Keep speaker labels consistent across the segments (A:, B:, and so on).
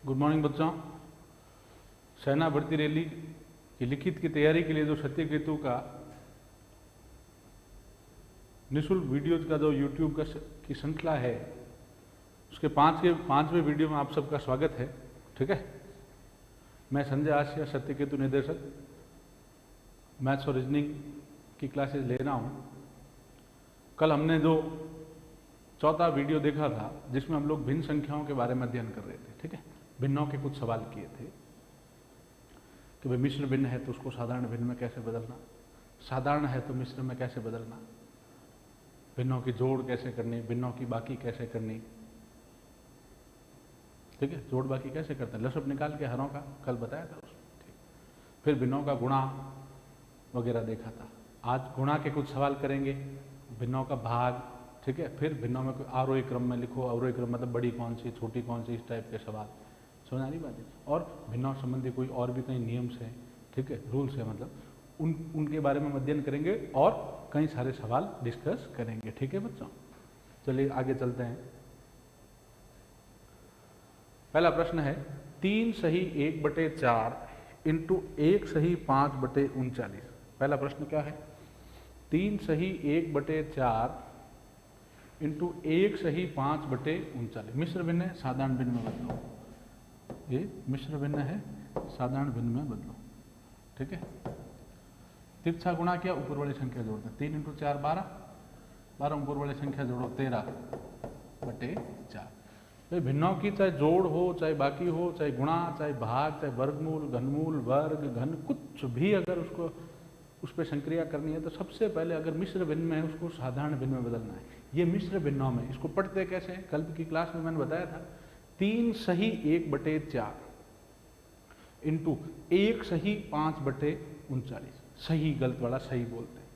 A: Good morning बच्चों। सेना भर्ती रैली की लिखित की तैयारी के लिए जो सत्यकेतु का निःशुल्क वीडियोज का जो यूट्यूब की श्रृंखला है, उसके पांचवें वीडियो में आप सबका स्वागत है। ठीक है, मैं संजय आसिया, सत्यकेतु निदेशक, मैथ्स और रीजनिंग की क्लासेस ले रहा हूँ। कल हमने जो चौथा वीडियो देखा था जिसमें हम लोग भिन्न संख्याओं के बारे में अध्ययन कर रहे थे। ठीक है, भिन्नों के कुछ सवाल किए थे कि भाई मिश्र भिन्न है तो उसको साधारण भिन्न में कैसे बदलना, साधारण है तो मिश्र में कैसे बदलना, भिन्नों की जोड़ कैसे करनी, भिन्नों की बाकी कैसे करनी। ठीक है, जोड़ बाकी कैसे करते हैं, लसब निकाल के हरों का कल बताया था उसमें। ठीक, फिर भिन्नों का गुणा वगैरह देखा था। आज गुणा के कुछ सवाल करेंगे, भिन्नों का भाग। ठीक है, फिर भिन्नों में कोई आरोही क्रम में लिखो, अवरोही क्रम मतलब बड़ी कौन सी छोटी कौन सी, इस टाइप के सवाल। समझ आ रही बात है। और भिन्नों संबंधी कोई और भी कई नियम्स हैं, ठीक है, रूल्स है, मतलब उनके बारे में अध्ययन करेंगे और कई सारे सवाल डिस्कस करेंगे। ठीक है बच्चों, चलिए आगे चलते हैं। पहला प्रश्न है 3 सही 1/4 इंटू 1 सही 5/39। पहला प्रश्न क्या है? 3 सही 1/4 इंटू 1 सही 5/39। मिश्र भिन्न है, साधारण भिन्न में बदलो। ये मिश्र भिन्न है, साधारण भिन्न में बदलो। ठीक है, तिरछा गुणा किया, ऊपर वाली संख्या जोड़ते हैं। 3 × 4 12, 12 ऊपर वाली संख्या जोड़ो 13/4। भाई भिन्नों की चाहे जोड़ हो, चाहे बाकी हो, चाहे गुणा, चाहे भाग, चाहे वर्गमूल, घनमूल, वर्ग, घन, कुछ भी अगर उसको उस पर संक्रिया करनी है तो सबसे पहले अगर मिश्र भिन्न में है उसको साधारण भिन्न में बदलना है। ये मिश्र भिन्नों में, इसको पढ़ते कैसे हैं? कल की क्लास में मैंने बताया था। 3 सही 1/4 इंटू 1 सही 5/39। सही गलत वाला सही बोलते हैं।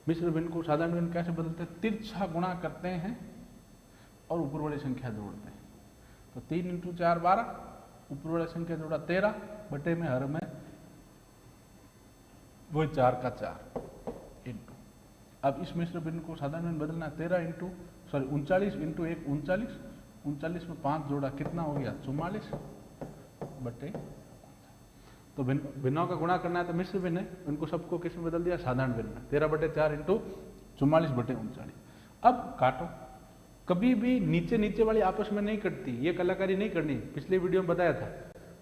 A: मिश्र भिन्न को साधारण भिन्न कैसे बदलते हैं? तिरछा गुणा करते हैं और ऊपर वाली संख्या जोड़ते हैं। तो 3 × 4 12, ऊपर वाली संख्या जोड़ा 13, बटे में हर में वही 4 का 4 इंटू। अब इस मिश्र भिन्न को साधारण भिन्न बदलना है। 39 इंटू 1 39, 39 में 5 जोड़ा कितना हो गया? 44 बटे। तो भिन्नों का गुणा करना है तो मिश्र भिन्न है, उनको सबको किस में बदल दिया? साधारण भिन्न में। 13/4 इंटू 44/39। अब काटो। कभी भी नीचे वाली आपस में नहीं कटती, ये कलाकारी नहीं करनी। पिछले वीडियो में बताया था,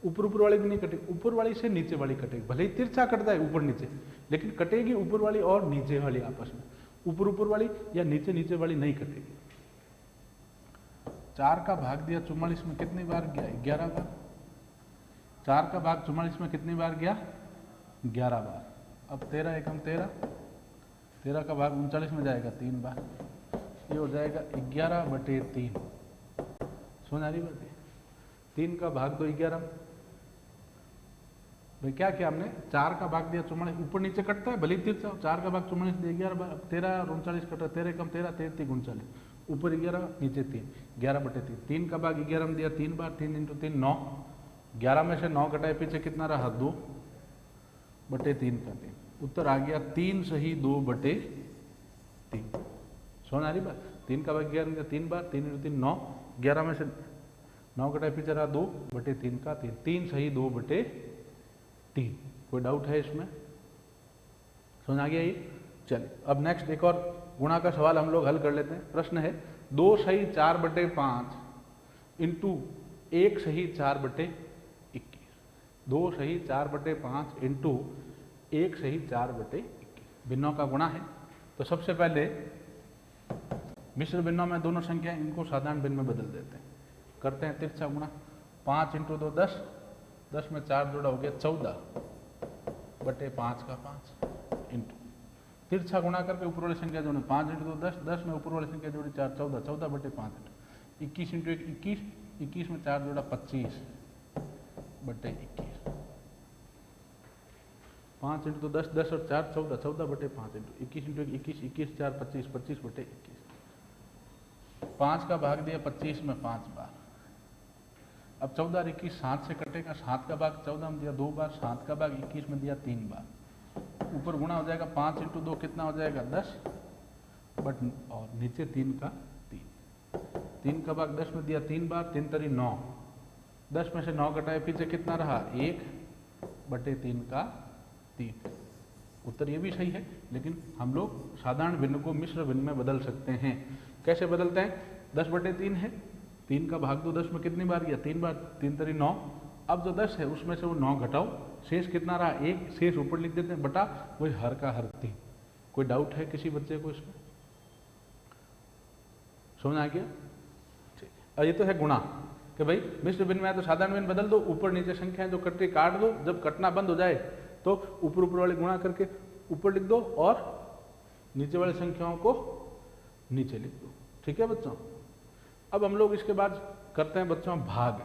A: ऊपर वाली भी नहीं कटेगी, ऊपर वाली से नीचे वाली कटेगी। भले ही तिरछा कटता है ऊपर नीचे, लेकिन कटेगी ऊपर वाली और नीचे वाली आपस में। ऊपर वाली या नीचे वाली नहीं कटेगी। 4 का भाग दिया 44 में कितनी बार गया? 11 बार। 4 का भाग 44 में कितनी बार गया? 11 बार। अब 13 एकम 13, 13 का भाग 39 में जाएगा 3 बार। ये हो जाएगा 11/3। समझ आ रही बात है? 3 का भाग दो 11। भाई क्या किया हमने? 4 का भाग दिया 44, ऊपर नीचे कटता है भले ही तिरछा। 4 का भाग 44 दिया 11 बार। 13 और 39 कट रहा, 13 कम 13, 13 3 39, ऊपर 11 नीचे 3, 11/3। 3 का भाग 11 में दिया 3 बार, 3 × 3 9, 11 में से 9 कटाए पीछे कितना रहा? 2/3 का 3। उत्तर आ गया 3 सही 2/3। समझ आ रही बात? 3 का भाग 11 में दिया 3 बार, 3 × 3 9, 11 में से 9 कटाए पीछे रहा 2/3 का 3। 3 सही 2/3। कोई डाउट है इसमें? समझ आ गया ये? चलिए अब नेक्स्ट एक और गुणा का सवाल हम लोग हल कर लेते हैं। प्रश्न है 2 सही 4/5 इंटू 1 सही 4/21। 2 सही 4/5 इंटू 1 सही 4/21 भिन्नों का गुणा है। तो सबसे पहले मिश्र भिन्नों में दोनों संख्या इनको साधारण भिन्न में बदल देते हैं। करते हैं तिरछा गुणा। 5 × 2 10, 10 में 4 जोड़ा हो गया 14/5 का 5 इंटू। तिरछा गुणा करके ऊपर वाली संख्या जोड़े 5 × 2 10, 10 में ऊपर वाली संख्या जोड़ी 4 14, 14/5 इंटू 21 × 1 21, 21 में 4 जोड़ा 25/21। 5 × 2 10, 10 और 4 14, 14/5 इंटू 21 × 1 21, 21 4 25, 25/21। 5 का भाग दिया 25 में 5 बार। अब 14 और 21 7 से कटेगा। 7 का भाग 14 में दिया 2 बार, 7 का भाग 21 में दिया 3 बार। ऊपर गुणा हो जाएगा 5 × 2 कितना हो जाएगा? 10 बट और नीचे 3 का 3। 3 का भाग 10 में दिया 3 बार, 3 × 3 9, 10 में से 9 घटाए पीछे कितना रहा 1/3 का 3। उत्तर ये भी सही है, लेकिन हम लोग साधारण भिन्न को मिश्र भिन्न में बदल सकते हैं। कैसे बदलते हैं? 10/3 है, 3 का भाग दो 10 में कितनी बार गया 3 बार, 3 तरी 9। अब जो 10 है उसमें से वो 9 घटाओ, शेष कितना रहा 1, शेष ऊपर लिख देते हैं बटा वही हर का हर 3। कोई डाउट है किसी बच्चे को इसमें? समझ आ गया? ठीक। और ये तो है गुणा कि भाई मिश्र भिन्न में है तो साधारण भिन्न बदल दो, ऊपर नीचे संख्याएं जो कट रही काट दो, जब कटना बंद हो जाए तो ऊपर ऊपर वाले गुणा करके ऊपर लिख दो और नीचे वाली संख्याओं को नीचे लिख दो। ठीक है बच्चों? अब हम लोग इसके बाद करते हैं बच्चों भाग।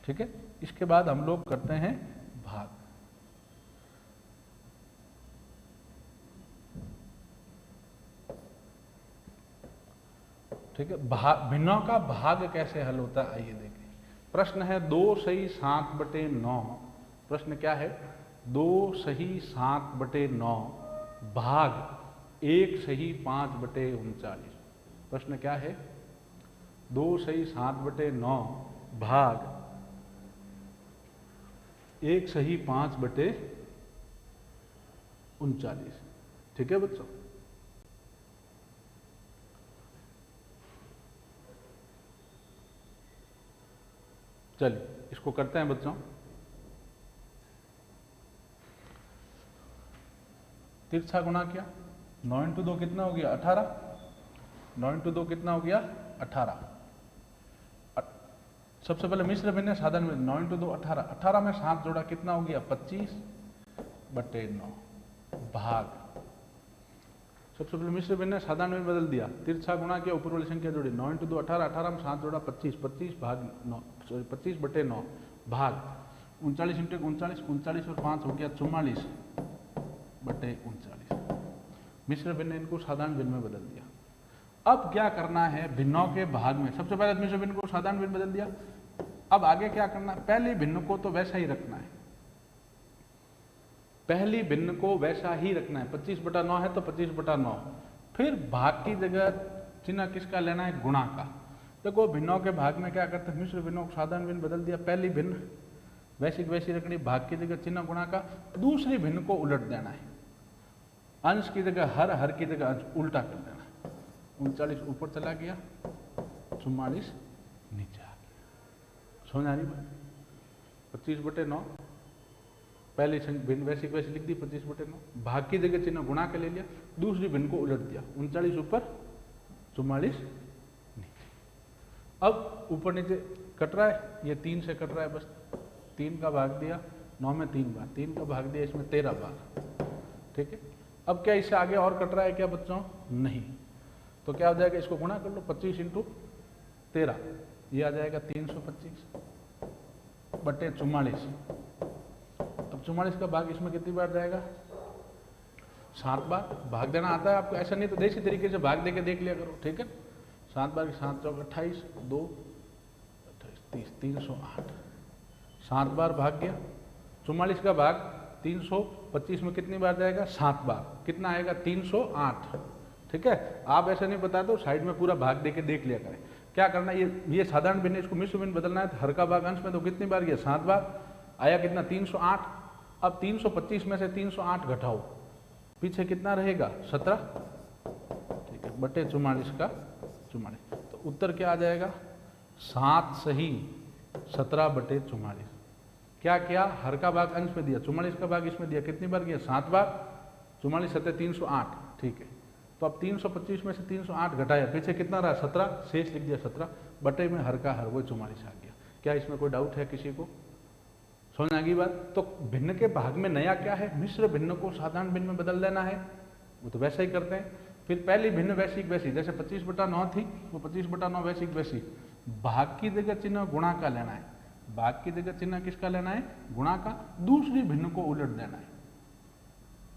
A: ठीक है, इसके बाद हम लोग करते हैं भाग। ठीक है, भिन्नों का भाग कैसे हल होता है आइए देखें। प्रश्न है 2 सही 7/9। प्रश्न क्या है? 2 सही 7/9 भाग 1 सही 5/39। प्रश्न क्या है? 2 सही 7/9 भाग 1 सही 5/39। ठीक है बच्चों? चलिए इसको करते हैं बच्चों। तिरछा गुणा किया, 9 × 2 कितना हो गया 18। 9 × 2 कितना हो गया 18। सबसे पहले मिश्र भिन्न साधारण भिन्न, 9 × 2 18। 18 में 7 जोड़ा कितना हो गया 25/9 भाग। सबसे पहले मिश्र भिन्न साधारण भिन्न बदल दिया, तिरछा गुणा किया, ऊपर वाली संख्या जोड़ी, 9 × 2 18। 18 में 7 जोड़ा 25, 25/9 भाग 39 × 39, 39 और 5 हो गया 44/39। मिश्र भिन्न इनको साधारण भिन्न में बदल दिया। अब क्या करना है भिन्नों के भाग में? सबसे पहले मिश्र भिन्न को साधारण भिन्न बदल दिया। अब आगे क्या करना है? पहली भिन्न को तो वैसा ही रखना है, पहली भिन्न को वैसा ही रखना है। 25/9 है तो 25/9। फिर भाग की जगह चिन्ह किसका लेना है? गुणा का। देखो भिन्नों के भाग में क्या करते हैं? मिश्र भिन्नों को साधारण भिन्न बदल दिया, पहली भिन्न वैसी वैसी रखनी, भाग की जगह चिन्ह गुणा का। दूसरी भिन्न को उलट देना है, अंश की जगह हर, हर की जगह अंश, उल्टा कर देना है। 39 ऊपर चला गया, 44 नीचे आ गया। समझ आ रही बात? 25/9 पहली भिन्न वैसी वैसी लिख दी 25/9, भाग की जगह चिन्ह गुणा के ले लिया, दूसरी भिन्न को उलट दिया, 39 ऊपर 44 नीचे। अब ऊपर नीचे कट रहा है, ये 3 से कट रहा है, बस 3 का भाग दिया, 9 में 3 बार, 3 का भाग दिया, इसमें 13 बार। ठीक है, अब क्या इससे आगे और कट रहा है क्या बच्चों? नहीं। तो क्या हो जाएगा? इसको गुणा कर लो, 25 × 13, ये आ जाएगा 325/44। अब 44 का भाग इसमें कितनी बार जाएगा? 7 बार। भाग देना आता है आपको? ऐसा नहीं तो देसी तरीके से भाग दे के देख लिया करो। ठीक है, 7 बार 7 × 28, 2 28 30, 308। 7 बार भाग गया। 44 का भाग 325 में कितनी बार जाएगा? 7 बार। कितना आएगा? 308। ठीक है, आप ऐसा नहीं बता दो, साइड में पूरा भाग दे के देख लिया करें। क्या करना है? ये साधारण भिन्न, इसको मिश्र भिन्न बदलना है तो हर का भाग अंश में तो कितनी बार गया? 7 बार। आया कितना? 308। अब 325 में से 308 घटाओ, पीछे कितना रहेगा? 17। ठीक है, बटे 44 का 44। तो उत्तर क्या आ जाएगा? 7 सही 17/44। क्या किया? हर का भाग अंश में दिया, 44 का भाग इसमें दिया, कितनी बार गया? 7 बार। 44 7 308। ठीक है, तो अब 325 में से 308 घटाया, पीछे कितना रहा? 17, शेष लिख दिया 17, बटे में हर का हर वो 44 आ गया। क्या इसमें कोई डाउट है किसी को? समझ आ गई बात? तो भिन्न के भाग में नया क्या है? मिश्र भिन्न को साधारण भिन्न में बदल देना है, वो तो वैसा ही करते हैं। फिर पहली भिन्न वैसी वैसी, जैसे 25/9 थी वो 25/9 वैसी वैसी, भाग की जगह चिन्ह गुणा का लेना है, भाग की जगह चिन्ह किसका लेना है? गुणा का। दूसरी भिन्न को उलट देना है।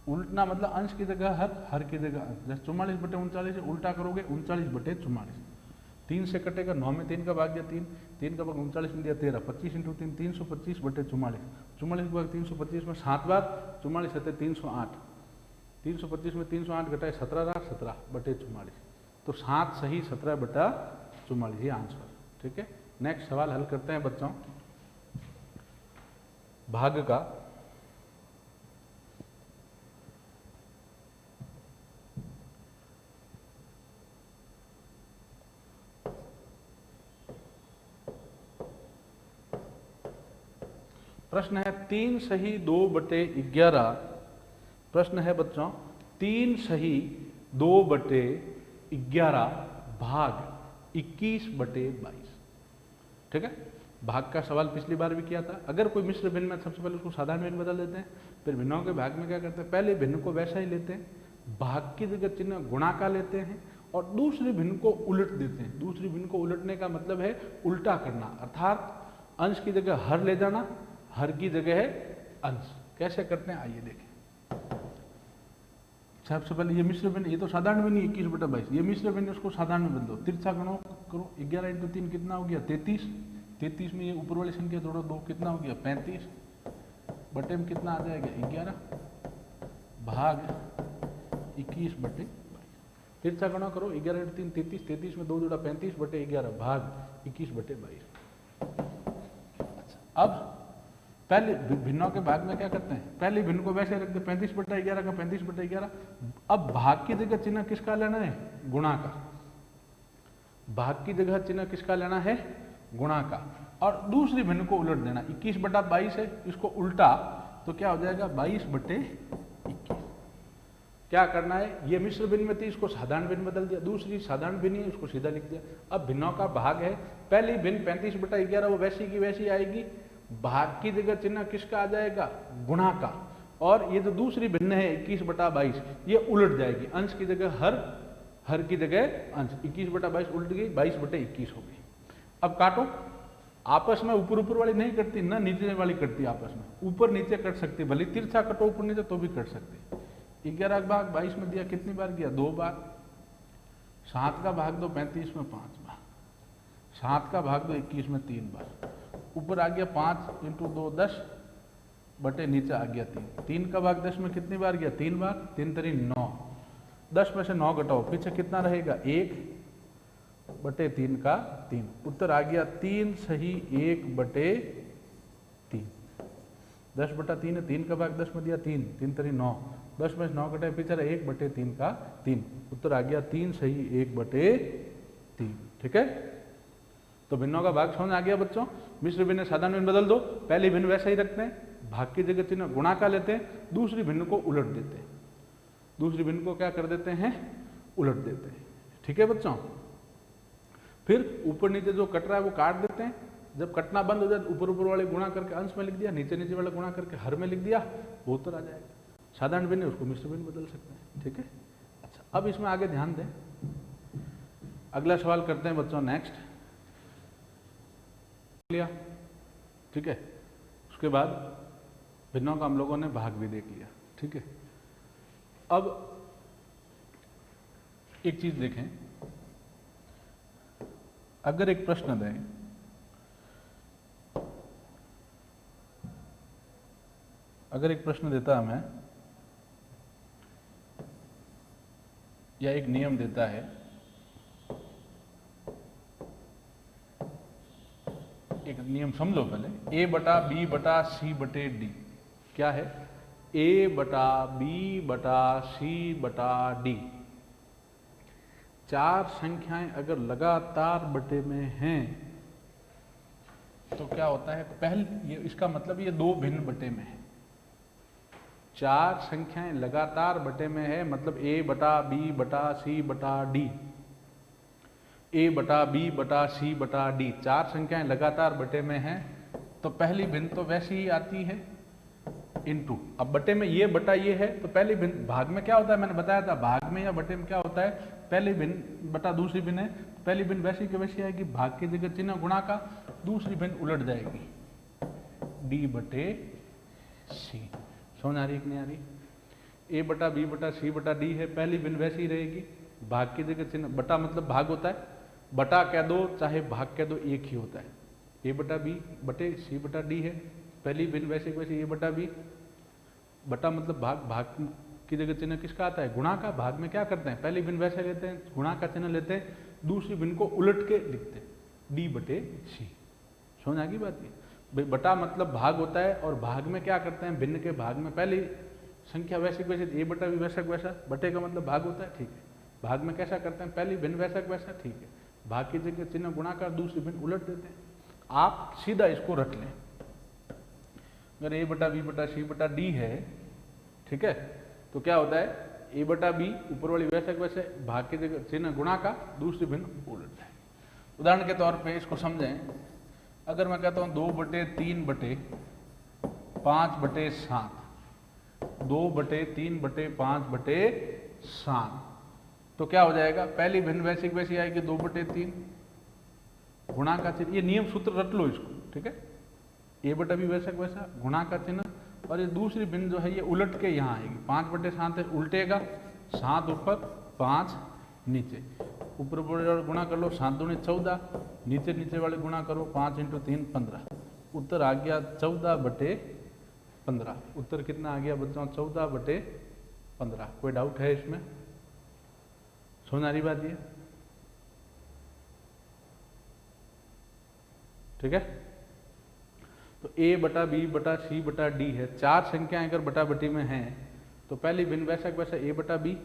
A: उल्टना मतलब अंश की जगह हर, हर की जगह अंश। जैसे 44/39 उल्टा करोगे 39/44। 3 से कटेगा, 9 में 3 का भाग दिया 3, 3 का भाग 39 में दिया 13, 25 × 3 325/44। 44 का भाग 325 में 7 बार, 44 7 308। 325 में 308 घटाए 17 रहा, 17/44। तो 7 सही 17/44 ये आंसर। ठीक है, नेक्स्ट सवाल हल करते हैं बच्चों। भाग का प्रश्न है 3 सही 2/11। प्रश्न है बच्चों 3 सही 2/11 भाग 21/22। ठीक है, भाग का सवाल पिछली बार भी किया था। अगर कोई मिश्र भिन्न में सबसे पहले उसको साधारण भिन्न बदल देते हैं, फिर भिन्नों के भाग में क्या करते हैं, पहले भिन्न को वैसा ही लेते हैं, भाग की जगह चिन्ह गुणा का लेते हैं और दूसरी भिन्न को उलट देते हैं। दूसरी भिन्न को उलटने का मतलब है उल्टा करना, अर्थात अंश की जगह हर ले जाना, हर की जगह है अंश। कैसे करते हैं आइए देखें। सबसे पहले ये मिश्र भिन्न, ये तो साधारण भिन्न 21/22, ये मिश्र भिन्न, उसको साधारण में बदलो, तिरछा गणों करो। 11 × 3 कितना हो गया 33। 33 में ये ऊपर वाली संख्या जोड़ो 2 कितना हो गया 35। बटे में कितना आ जाएगा 11 भाग 21/22। तिरछा गणों करो 11 × 3 33, 33 में 2 जोड़ा 35 बटे 11 भाग 21/22। अब पहले भिन्नों के भाग में क्या करते हैं, पहले भिन्न को वैसे रखते 35/11 का 35/11। अब भाग की जगह चिन्ह किसका लेना है, गुणा का। भाग की जगह चिन्ह किसका लेना है, गुणा का। और दूसरी भिन्न को उलट देना, 21/22 है, इसको उल्टा तो क्या हो जाएगा 22/21। क्या करना है, ये मिश्र भिन्न में थी, इसको साधारण भिन्न बदल दिया, दूसरी साधारण भिन्न है, उसको सीधा लिख दिया। अब भिन्नों का भाग है, पहली भिन्न 35/11 वो वैसी की वैसी आएगी, भाग की जगह चिन्ह किसका आ जाएगा, गुणा का। और ये जो दूसरी भिन्न है 21/22 ये उलट जाएगी, अंश की जगह हर की जगह अंश। 21/22 उलट गई, 22/21 हो गई। अब काटो, आपस में ऊपर वाली नहीं करती ना, नीचे वाली करती आपस में, ऊपर नीचे कट सकती, भले तिरछा कटो ऊपर नीचे तो भी कट सकती। 11 का भाग 22 में दिया, कितनी बार गया 2 बार। 7 का भाग दो 35 में 5 बार। 7 का भाग दो 21 में 3 बार। ऊपर आ गया 5 × 2 10 बटे नीचे आ गया 3। 3 का भाग 10 में कितनी बार गया 3 बार। 3 × 3 9। 10 में से 9 घटाओ, पीछे कितना रहेगा 1/3 का 3। उत्तर आ गया 3 सही 1/3। 10/3 है, 3 का भाग 10 में दिया 3, 3 × 3 9। 10 में से 9 घटाए, पीछे 1/3 का 3। उत्तर आ गया 3 सही 1/3। ठीक है, तो भिन्नों का भाग समझ आ गया बच्चों। मिश्र भिन्न साधारण भिन्न बदल दो, पहली भिन्न वैसा ही रखते हैं, भाग की जगह चिन्ह गुणा का लेते हैं, दूसरी भिन्न को उलट देते हैं। दूसरी भिन्न को क्या कर देते हैं, उलट देते हैं। ठीक है बच्चों, फिर ऊपर नीचे जो कट रहा है वो काट देते हैं। जब कटना बंद हो जाए, ऊपर वाले गुणा करके अंश में लिख दिया, नीचे वाले गुणा करके हर में लिख दिया, वो उत्तर आ जाएगा। साधारण भिन्न उसको मिश्र भिन्न बदल सकते हैं। ठीक है, अच्छा अब इसमें आगे ध्यान दें, अगला सवाल करते हैं बच्चों। नेक्स्ट लिया, ठीक है, उसके बाद भिन्नों का हम लोगों ने भाग भी देख लिया। ठीक है, अब एक चीज देखें, अगर एक प्रश्न दें, अगर एक प्रश्न देता हमें या एक नियम देता है, एक नियम समझो पहले, A/B/C/D क्या है, A/B/C/D। 4 संख्याएं अगर लगातार बटे में हैं तो क्या होता है, पहले ये इसका मतलब ये 2 भिन्न बटे में है। 4 संख्याएं लगातार बटे में है, मतलब A/B/C/D। A/B/C/D 4 संख्याएं लगातार बटे में हैं, तो पहली भिन्न तो वैसी ही आती है इनटू, अब बटे में ये बटा ये है, तो पहली भिन्न, भाग में क्या होता है मैंने बताया था, भाग में या बटे में क्या होता है, पहली भिन्न बटा दूसरी भिन्न है, पहली भिन्न वैसी की वैसी आएगी, भाग की जगह चिन्ह गुणा का, दूसरी भिन्न उलट जाएगी D/C। समझ आ रही है कि नहीं आ रही। A/B/C/D है, पहली भिन्न वैसी ही रहेगी, भाग की जगह चिन्ह, बटा मतलब भाग होता है, बटा कह दो चाहे भाग कह दो एक ही होता है। A/B/C/D है, पहली भिन्न वैसे वैसे A/B, बटा मतलब भाग, भाग की जगह चिन्ह किसका आता है, गुणा का। भाग में क्या करते हैं, पहली भिन्न वैसे लेते हैं, गुणा का चिन्ह लेते हैं, दूसरी भिन्न को उलट के लिखते हैं D/C। समझ आ गई बात ये। भाई बटा मतलब भाग होता है, और भाग में क्या करते हैं, भिन्न के भाग में पहली संख्या वैसे की वैसे, ए बटा बी वैसा का वैसा, बटे का मतलब भाग होता है, ठीक है। भाग में कैसा करते हैं, पहली भिन्न वैसा का वैसा, ठीक है। भाग की जगह चिन्ह गुणाकार, दूसरी भिन्न उलट देते हैं। आप सीधा इसको रख लें, अगर ए बटा बी बटा सी बटा डी है, ठीक है, तो क्या होता है, ए बटा बी ऊपर वाली वैसे का वैसे, भाग की जगह चिन्ह गुणाकार, दूसरी भिन्न उलट है। उदाहरण के तौर पे इसको समझें, अगर मैं कहता हूँ 2/3/5/7, 2/3/5/7, तो क्या हो जाएगा, पहली भिन्न वैसी की वैसी आएगी 2/3, गुणा का चिन्ह, ये नियम सूत्र रट लो इसको, ठीक है। ए बटा बी वैसा का वैसा, गुणा का चिन्ह, और ये दूसरी भिन्न जो है ये उलट के यहाँ आएगी, 5/7 है, उल्टेगा, 7 ऊपर 5 नीचे, ऊपर वाले गुणा कर लो, 7 दूनी 14, नीचे नीचे वाले गुणा करो, 5 × 3 15, उत्तर आ गया 14/15। उत्तर कितना आ गया बच्चों, 14/15। कोई डाउट है इसमें, समझ आ रही बात ये, ठीक है। तो ए बटा बी बटा सी बटा डी है, 4 संख्याएं अगर बटा बटी में हैं, तो पहली भिन्न वैसा वैसा ए बटा बी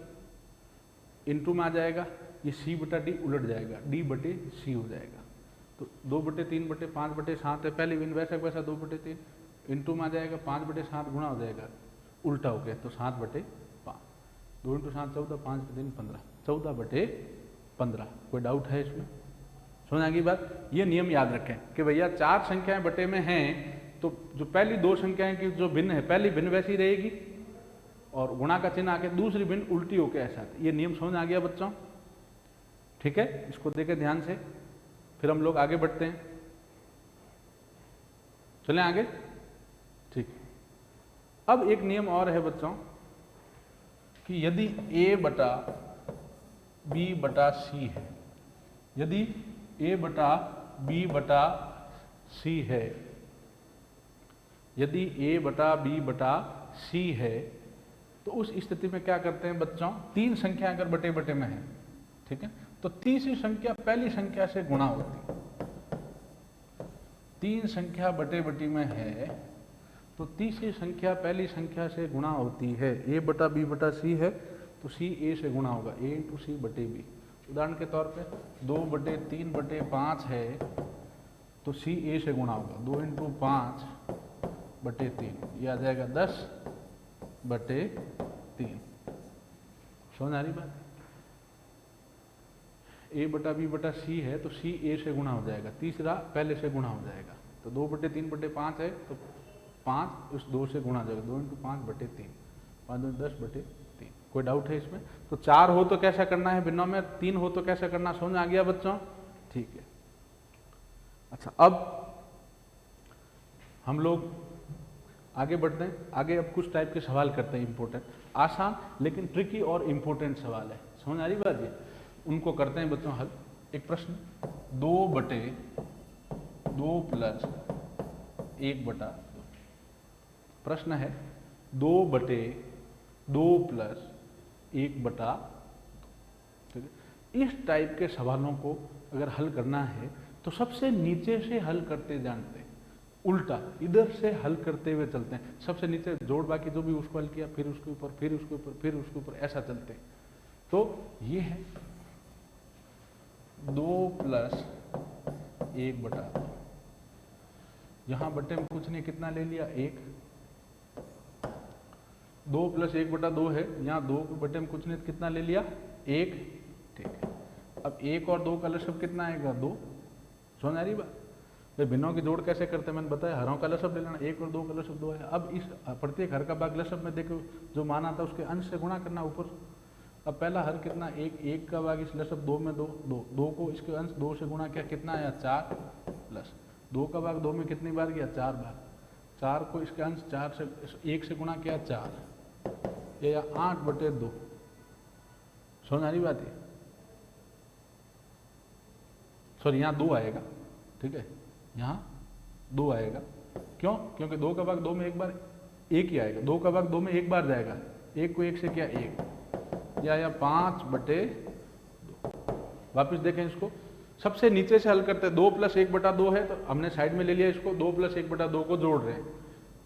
A: इंटू में आ जाएगा, ये सी बटा डी उलट जाएगा, डी बटे सी हो जाएगा। तो 2/3/5/7 है, पहली भिन्न वैसा वैसा 2/3 इंटू में आ जाएगा, 5/7 गुणा हो जाएगा उल्टा हो गया, तो 7/5, 2 × 7 14, 5 × 3 15, 14/15। कोई डाउट है इसमें, समझ आ गई बात। ये नियम याद रखें कि भैया 4 संख्याएं बटे में हैं, तो जो पहली 2 संख्याएं की जो भिन्न है, पहली भिन्न वैसी रहेगी, और गुणा का चिन्ह आके दूसरी भिन्न उल्टी होकर ऐसा। ये नियम समझ आ गया बच्चों, ठीक है। इसको देखें ध्यान से, फिर हम लोग आगे बढ़ते हैं, चलें आगे, ठीक। अब एक नियम और है बच्चों कि यदि a बटा b बटा c है, यदि a बटा b बटा c है, यदि a बटा b बटा c है, तो उस स्थिति में क्या करते हैं बच्चों, 3 संख्या अगर बटे बटे में है, ठीक है, तो तीसरी संख्या पहली संख्या से गुणा होती है। 3 संख्या बटे बटी में है, तो तीसरी संख्या पहली संख्या से गुणा होती है। a बटा b बटा c है, तो c a से गुणा होगा, a × c बटे b। उदाहरण के तौर पे 2/3/5 है, तो c a से गुणा होगा, 2 × 5/3, ये आ जाएगा 10/3। समझ आ रही बात। a बटा b बटा c है, तो c a से गुणा हो जाएगा, तीसरा पहले से गुणा हो जाएगा, तो 2/3/5 है, तो 5 उस 2 से गुणा हो जाएगा, 2 × 5/3, 5 × 10/3। कोई डाउट है इसमें। तो 4 हो तो कैसा करना है भिन्नों में, 3 हो तो कैसा करना, समझ आ गया बच्चों, ठीक है। अच्छा, अब हम लोग आगे बढ़ते हैं। आगे अब कुछ टाइप के सवाल करते हैं, इंपॉर्टेंट, आसान लेकिन ट्रिकी और इम्पोर्टेंट सवाल है, समझ आ रही बात ये। उनको करते हैं बच्चों हल। एक प्रश्न, 2/2 + 1/2। प्रश्न है 2/2 + 1/2। ठीक है, इस टाइप के सवालों को अगर हल करना है तो सबसे नीचे से हल करते जानते हैं, उल्टा इधर से हल करते हुए चलते हैं। सबसे नीचे जोड़ बाकी जो भी उसको हल किया, फिर उसके ऊपर, फिर उसके ऊपर, फिर उसके ऊपर, ऐसा चलते हैं। तो ये है 2 + 1/2। यहाँ बटे में कुछ नहीं, कितना ले लिया, 1। 2 + 1/2 है, यहाँ 2 बटे में कुछ नहीं, कितना ले लिया, 1। ठीक है, अब 1 और 2 का लसब कितना आएगा, 2। समझ आ रही बात। भाई भिन्नों की जोड़ कैसे करते हैं मैंने बताया, हरों का लसब ले लेना, 1 और 2 का लसब 2 है। अब इस प्रत्येक हर का भाग लसब में देखो जो माना था उसके अंश से गुणा करना ऊपर। अब पहला हर कितना, 1 का भाग इस लसब 2 में 2, 2 को इसके अंश 2 से गुणा किया, कितना आया, 4 प्लस 2 का भाग 2 में कितनी बार गया, 4 बार। 4 को इसके अंश 4 से 1 से गुणा किया, 4 या 8/2। समझ आ रही बात है। सॉरी, यहाँ 2 आएगा, ठीक है, यहाँ 2 आएगा। क्यों? क्योंकि 2 का भाग 2 में एक बार 1 ही आएगा, 2 का भाग 2 में एक बार जाएगा, 1 को 1 से किया 1, या 5/2। वापिस देखें इसको, सबसे नीचे से हल करते हैं, 2 + 1/2 है तो हमने साइड में ले लिया इसको, 2 + 1/2 को जोड़ रहे हैं,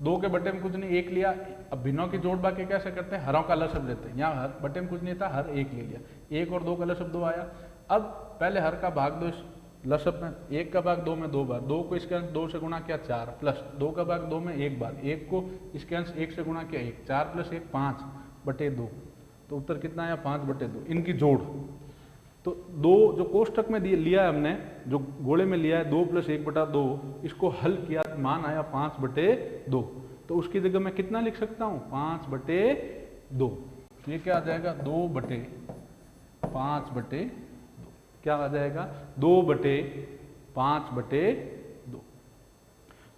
A: 2 के बटे में कुछ नहीं, 1 लिया। अब भिन्नों की जोड़ बाकी कैसे करते हैं, हरों का लसब लेते हैं, यहाँ हर बटे में कुछ नहीं था, हर 1 ले लिया, 1 और 2 का लसब 2 आया। अब पहले हर का भाग दो इस लसब में, 1 का भाग 2 में 2 बार, 2 को इसके अंश 2 से गुणा किया 4, प्लस 2 का भाग 2 में 1 बार, 1 को इसके अंश 1 से गुणा किया 1, 4 + 1 5/2, तो उत्तर कितना आया 5/2। इनकी जोड़ तो 2 जो कोष्टक में लिया है हमने, जो गोले में लिया है 2 + 1/2, इसको हल किया मान आया 5/2, तो उसकी जगह मैं कितना लिख सकता हूँ 5/2, तो ये क्या आ जाएगा 2/5/2, क्या आ जाएगा 2/5/2।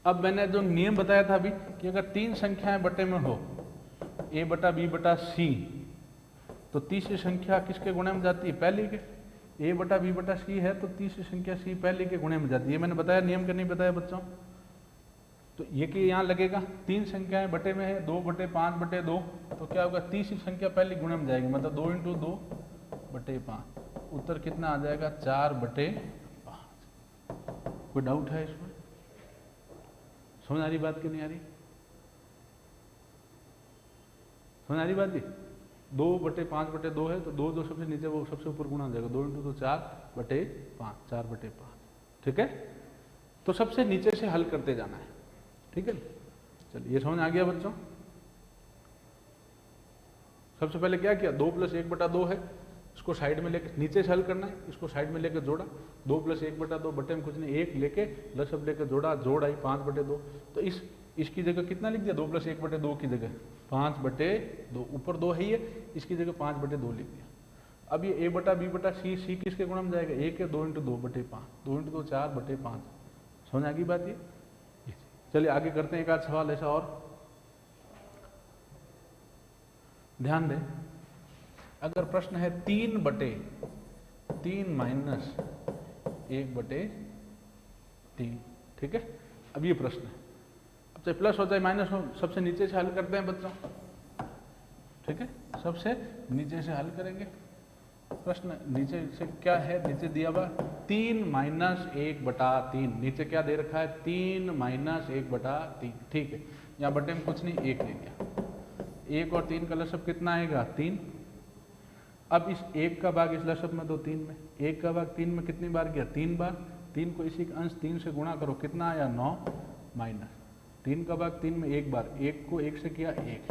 A: अब मैंने जो नियम बताया था अभी कि अगर 3 संख्याएं बटे में हो a/b/c, तो तीसरी संख्या किसके गुणे में जाती है, पहली के। a/b/c है तो तीसरी संख्या c पहली के गुणे में जाती है, ये मैंने बताया, नियम का नहीं बताया बच्चों। तो ये कि यहाँ लगेगा 3 संख्याएं बटे में है 2/5/2, तो क्या होगा तीसरी संख्या पहली गुणे में जाएगी, मतलब 2 × 2/5, उत्तर कितना आ जाएगा 4/5। कोई डाउट है इसमें, समझ आ रही बात कि नहीं आ रही, समझ आ रही बात जी। 2/5/2 है तो 2 जो सबसे नीचे वो सबसे ऊपर गुणा हो जाएगा, 2 × 2 4/5, 4/5, ठीक है। तो सबसे नीचे से हल करते जाना है, ठीक है। चलिए ये समझ आ गया बच्चों। सबसे पहले क्या किया, 2 + 1/2 है, इसको साइड में लेके नीचे से हल करना है, इसको साइड में लेके जोड़ा, 2 + 1/2 बटे में कुछ नहीं, 1 लेके लसब लेके जोड़ा, जोड़ आई 5/2, तो इसकी जगह कितना लिख दिया, 2 + 1/2 की जगह 5/2, ऊपर 2 है ये, इसकी जगह 5/2 लिख दिया। अब ये a/b/c, c किसके गुणा में जाएगा, 1 है, 2 × 2/5, 2 × 2 4/5, समझ आ गई बात ये। चलिए आगे करते हैं एक आध सवाल ऐसा और, ध्यान दें। अगर प्रश्न है 3/3 - 1/3, ठीक है। अब ये प्रश्न है, अब चाहे प्लस हो चाहे माइनस हो, सबसे नीचे से हल करते हैं बच्चों, ठीक है, सबसे नीचे से हल करेंगे। प्रश्न नीचे से क्या है, नीचे दिया हुआ 3 - 1/3, नीचे क्या दे रखा है 3 - 1/3, ठीक है। यहाँ बटे में कुछ नहीं, 1 ले लिया, 1 और 3 का लसब कितना आएगा 3। अब इस 1 का भाग इस लसब में दो 3 में, 1 का भाग 3 में कितनी बार गया 3 बार, 3 को इसी का अंश 3 से गुणा करो, कितना आया 9 माइनस 3 का भाग 3 में 1 बार, 1 को 1 से किया 1,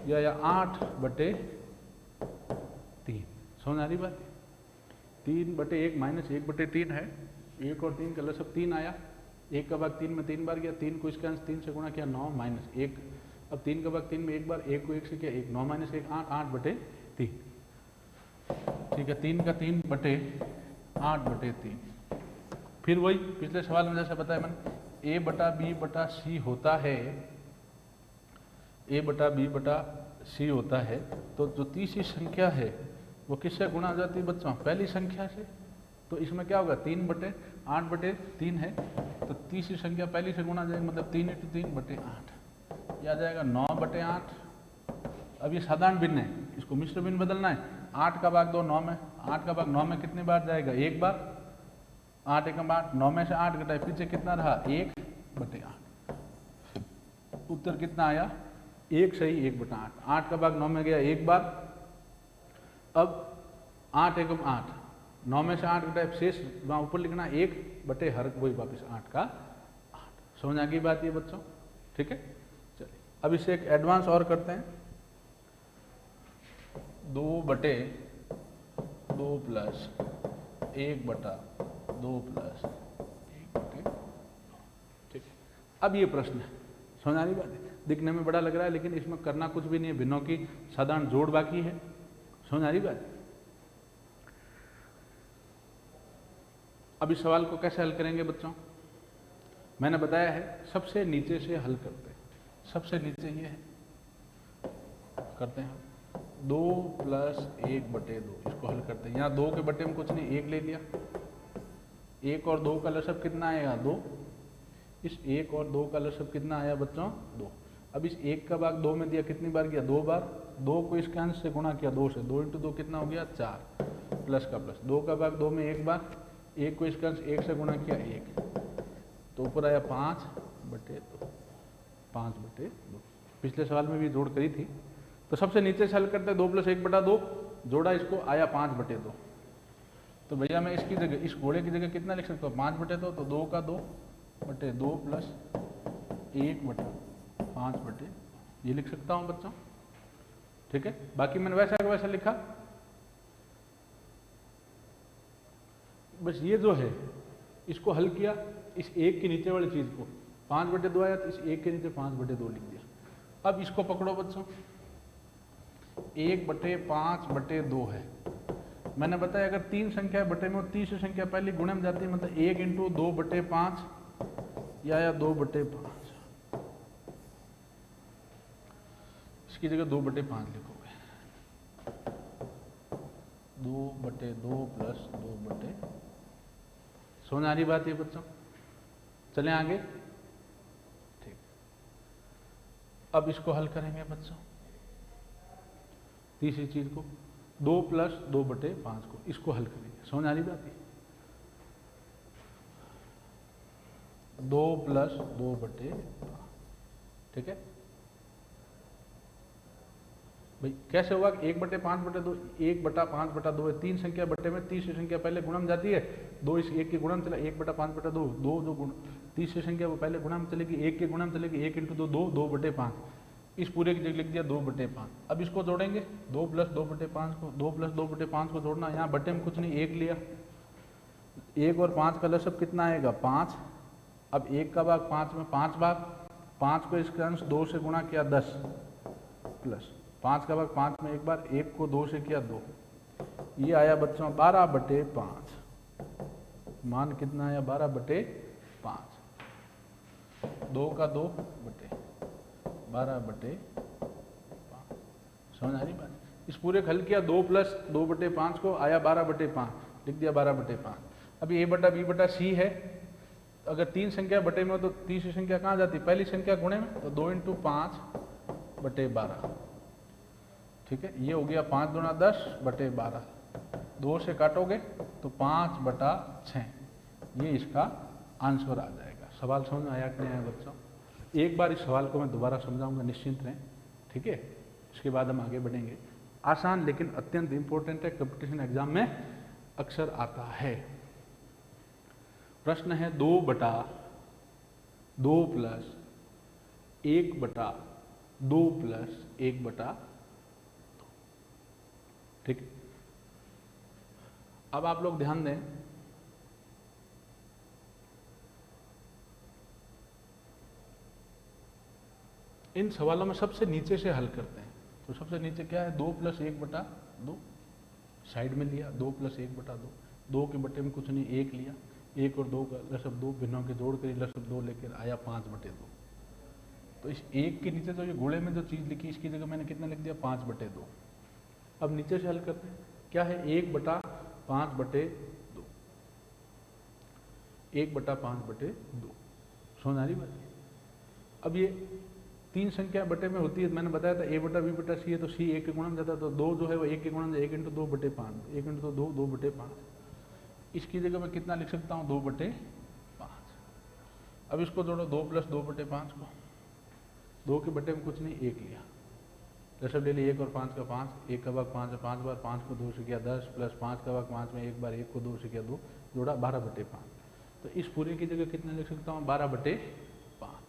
A: या 8/3, समझ आ रही बात। 3/1 - 1/3 है, 1 और 3 का लसब 3 आया, 1 का भाग 3 में 3 बार गया, 3 को इसका अंश 3 से गुणा किया 9 माइनस 1, अब 3 का भाग 3 में 1 बार, 1 को 1 से किया 1, 9 - 1 8, 8/3, ठीक है। 3 का 3/8/3, फिर वही पिछले सवाल में जैसे बताया मैंने, a/b/c होता है, a/b/c होता है, तो जो तीसरी संख्या है वो किससे गुणा हो जाती है बच्चों, पहली संख्या से। तो इसमें क्या होगा 3/8/3 है, तो तीसरी संख्या पहली से गुणा जाएगी, मतलब 3 × 3/8, यह आ जाएगा 9/8। अब ये साधारण भिन्न है, इसको मिश्र भिन्न बदलना है, 8 का भाग 2 9 में, 8 का भाग 9 में कितनी बार जाएगा 1 बार, 8 × 8, 9 में से 8 घटाए, पीछे कितना रहा 1/8, उत्तर कितना आया 1 सही 1/8। 8 का भाग 9 में गया 1 बार, अब 8 × 8, 9 में से 8 घटाए, शेष वहाँ ऊपर लिखना 1/, हर वही वापिस 8 का 8, समझ आ गई बात ये बच्चों, ठीक है। चलिए अब इसे एक एडवांस और करते हैं, 2/2 + 1/2 + 1/, ठीक है। अब ये प्रश्न है, समझ आ रही बात है, दिखने में बड़ा लग रहा है लेकिन इसमें करना कुछ भी नहीं है, भिन्नों की साधारण जोड़ बाकी है, समझ आ रही बात। अब इस सवाल को कैसे हल करेंगे बच्चों, मैंने बताया है सबसे नीचे से हल करते हैं, सबसे नीचे ये है, करते हैं 2 + 1/2, इसको हल करते हैं। यहाँ 2 के बटे में कुछ नहीं, 1 ले लिया, 1 और 2 का लसब कितना आएगा 2, इस 1 और 2 का लसब कितना आया बच्चों 2। अब इस 1 का भाग 2 में दिया, कितनी बार किया 2 बार, 2 को इसके अंश से गुणा किया 2 से, 2 × 2 कितना हो गया 4, प्लस का प्लस, 2 का भाग 2 में 1 बार, एक को इसका अंश एक से गुणा किया एक, तो ऊपर आया 5/2, 5/2। पिछले सवाल में भी जोड़ करी थी। तो सबसे नीचे से हल करते हैं, 2 + 1/2 जोड़ा, इसको आया 5/2। तो भैया मैं इसकी जगह, इस घोड़े की जगह कितना लिख सकता हूँ, 5/2, तो 2 का 2/2 प्लस 1/5/, ये लिख सकता हूँ बच्चों। ठीक है, बाकी मैंने वैसा का वैसा लिखा। बस ये जो है इसको हल किया, इस एक के नीचे वाली चीज को 5/2 आया, तो इस एक के नीचे 5/2 लिख दिया। अब इसको पकड़ो बच्चों, 1/5/2 है। मैंने बताया अगर 3 संख्या बटे में हो, तीसरी संख्या पहले गुणे में जाती है, मतलब 1 × 2/5 या 2/5। इसकी जगह 2/5 लिखोगे, 2/2 प्लस 2/, समझ आ रही बात है बच्चों? चलें आगे। ठीक, अब इसको हल करेंगे बच्चों, तीसरी चीज को 2 + 2/5 को, इसको हल करेंगे। समझ आ रही बात है? 2 + 2/5, ठीक है भाई। कैसे होगा? 1/5/2, 1/5/2 है, 3 संख्या बटे में तीसरी संख्या पहले गुणा में जाती है, 2 इस 1 के गुणा में चला, 1/5/2, 2 जो गुण तीसरी संख्या वो पहले गुणा में चलेगी, 1 के गुणा में चलेगी, 1 × 2 2, 2/5। इस पूरे की जगह लिख दिया 2/5। अब इसको जोड़ेंगे, 2 + 2/5 को, 2 + 2/5 को जोड़ना, यहाँ बटे में कुछ नहीं, 1 लिया, 1 और 5 का लसब कितना आएगा? 5। अब 1 का भाग 5 में 5 भाग, 5 को इसका अंश 2 से गुणा किया 10, प्लस 5 का भाग 5 में एक बार, 1 को 2 से किया 2, ये आया बच्चों 12/5। मान कितना आया? 12/5। 2 का 2/12/5। समझ आ रही बात? इस पूरे को हल किया, 2 + 2/5 को, आया 12/5, लिख दिया 12/5। अभी a/b/c है, अगर 3 संख्या बटे में हो तो तीसरी संख्या कहाँ जाती? पहली संख्या गुणे में, तो 2 × 5/12। ठीक है, ये हो गया 5 × 10/12, 2 से काटोगे तो 5/6, ये इसका आंसर आ जाएगा। सवाल समझ में आया कि नहीं आया बच्चों? एक बार इस सवाल को मैं दोबारा समझाऊंगा, निश्चिंत रहें। ठीक है, इसके बाद हम आगे बढ़ेंगे। आसान लेकिन अत्यंत इंपॉर्टेंट है, कंपटीशन एग्जाम में अक्सर आता है। प्रश्न है 2/2 + 1/2 + 1/2। ठीक, अब आप लोग ध्यान दें, इन सवालों में सबसे नीचे से हल करते हैं। तो सबसे नीचे क्या है? 2 + 1/2, साइड में लिया, 2 + 1/2, 2 के बटे में कुछ नहीं, 1 लिया, 1 और 2 का लसब 2, भिन्नों के जोड़ कर लसब 2 लेकर आया 5/2। तो इस 1 के नीचे तो ये घोड़े में जो चीज़ लिखी, इसकी जगह मैंने कितना लिख दिया? 5/2। अब नीचे से हल करते हैं, क्या है? 1/5/2, 1/5/2। समझ आ रही बात? अब ये 3 संख्या बटे में होती है, मैंने बताया था a/b/c है, तो c 1 के गुणा में जाता है, तो 2 जो है वो 1 के गुणा में, 1 × 2/5, 1 × 2 2/5। इसकी जगह मैं कितना लिख सकता हूँ? 2/5। अब इसको जोड़ो, 2 + 2/5 को, 2 के बटे में कुछ नहीं, 1 लिया, लसब ले लिया, 1 और 5 का 5, 1 का भाग 5 है 5 बार, 5 को 2 से किया 10, प्लस 5 का भाग 5 में एक बार, 1 को 2 से किया 2, जोड़ा 12/5। तो इस पूरे की जगह कितना लिख सकता हूँ? 12/5।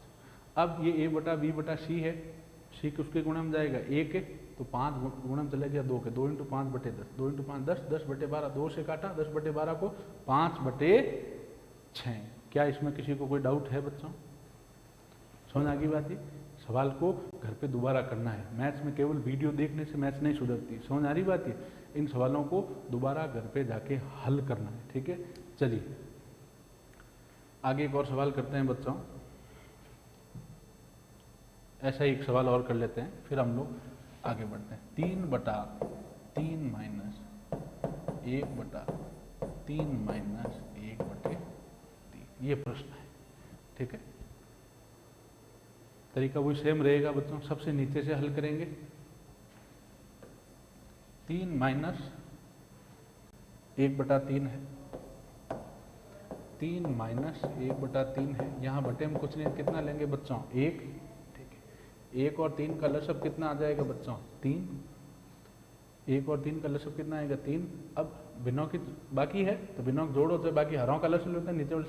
A: अब ये a/b/c है, c उसके गुणा में जाएगा 1 है, तो 5 गुणा में चला गया 2 के, 2 × 5/10, 2 × 5 10, 10/12, 2 से काटा, 10/12 को 5/6। क्या इसमें किसी को कोई डाउट है बच्चों? समझ आ गई बात है? सवाल को घर पे दोबारा करना है। मैथ्स में केवल वीडियो देखने से मैथ्स नहीं सुधरती। समझ आ रही बात है? इन सवालों को दोबारा घर पे जाके हल करना है। ठीक है, चलिए आगे एक और सवाल करते हैं बच्चों। ऐसा ही एक सवाल और कर लेते हैं, फिर हम लोग आगे बढ़ते हैं। 3/3 - 1/3 - 1/3, ये प्रश्न है। ठीक है, तरीका वही सेम रहेगा बच्चों, सबसे नीचे से हल करेंगे। 3 - 1/3 है, 3 माइनस 1/3 है। यहाँ बटे में कुछ नहीं, कितना लेंगे बच्चों 1, ठीक है। 1 और 3 का लसब कितना आ जाएगा बच्चों 3, 1 और 3 का लसब कितना आएगा 3। अब भिन्नों की बाकी है तो भिन्नों जोड़ होते हैं, बाकी हरों का लसब होता है, नीचे वाली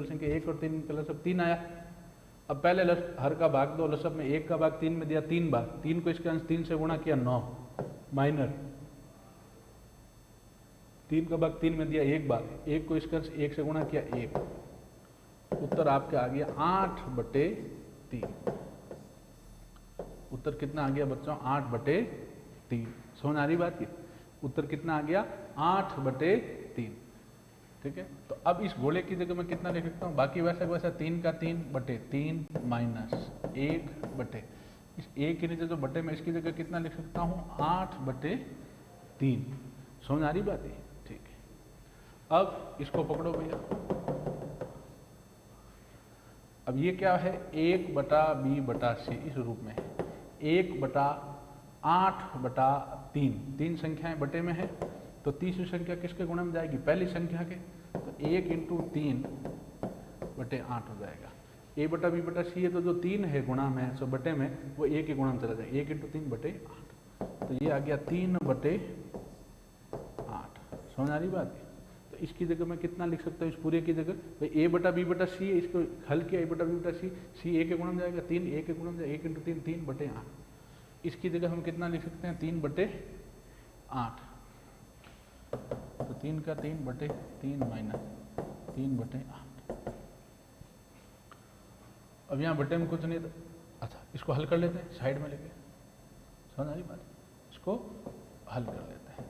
A: संख्या 1 और 3 का लसब 3 आया। अब पहले हर का भाग दो, लसब में 1 का भाग 3 में दिया 3 बार, 3 को इसके अंश 3 से गुणा किया 9, माइनर 3 का भाग 3 में दिया 1 बार, 1 को इसके अंश 1 से गुणा किया 1, उत्तर आपके आ गया 8/3। उत्तर कितना आ गया बच्चों 8/3। समझ आ रही बात की, उत्तर कितना आ गया 8/3, ठीक है। तो अब इस गोले की जगह मैं कितना लिख सकता हूँ, बाकी वैसा वैसा 3 का 3/3 माइनस 1/, इस 1 के नीचे जो बटे में इसकी जगह कितना लिख सकता हूँ 8/3। समझ आ रही बात है, ठीक है। अब इसको पकड़ो भैया, अब ये क्या है 1/b/c इस रूप में है, 1/8/3, 3 संख्याएं बटे में है तो तीसरी संख्या किसके गुणा में जाएगी पहली संख्या के, तो 1 × 3/8 हो जाएगा। a/b/c है तो जो 3 है गुणा में सो बटे में वो 1 के गुणा में चला जाएगा, 1 × 3/8, तो ये आ गया 3/8। समझ आ रही बात है। तो इसकी जगह मैं कितना लिख सकता हूँ इस पूरे की जगह, भाई a/b/c है, इसको हल किया a/b/c, c 1 के गुणा में जाएगा 3, 1 के गुणा में जाएगा 1 × 3 3/8, इसकी जगह हम कितना लिख सकते हैं 3/8, तो 3 का 3/3 माइनस 3/8। अब यहाँ बटे में कुछ नहीं था, अच्छा इसको हल कर लेते हैं साइड में लेके, समझ आ रही बात, इसको हल कर लेते हैं,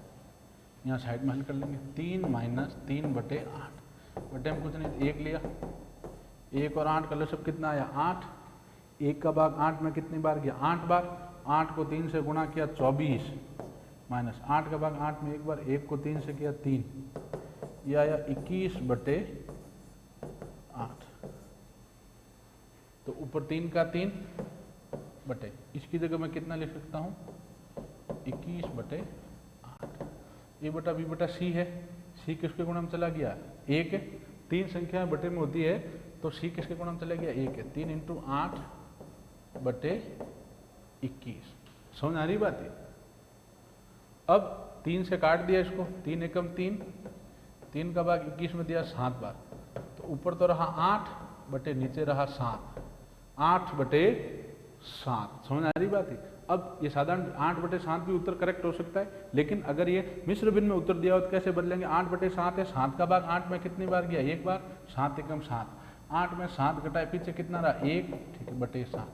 A: यहाँ साइड में हल कर लेंगे 3 माइनस 3/8, बटे में कुछ नहीं 1 लिया, 1 और 8 का लसब कितना आया 8, 1 का भाग 8 में कितनी बार किया 8 बार, 8 को 3 से गुणा किया 24, माइनस 8 का भाग 8 में 1 बार, 1 को 3 से किया 3, यह आया 21/8। तो ऊपर 3 का 3 बटे, इसकी जगह मैं कितना लिख सकता हूँ 21/8। a/b/c है, c किसके गुणा में चला गया 1 है, 3 संख्याएं बटे में होती है तो c किसके गुणा में चला गया 1 है, 3 × 8/21। समझ आ रही बात है। अब 3 से काट दिया इसको, 3 एकम 3, 3 का भाग 21 में दिया 7 बार, तो ऊपर तो रहा 8 बटे नीचे रहा 7, 8/7। समझ आ रही बात है। अब ये साधारण 8/7 भी उत्तर करेक्ट हो सकता है, लेकिन अगर ये मिश्र भिन्न में उत्तर दिया हो तो कैसे बदलेंगे, 8/7 है, 7 का भाग 8 में कितनी बार गया 1 बार, 7 एकम 7, 8 में 7 घटाए पीछे कितना रहा 1, ठीक है /7,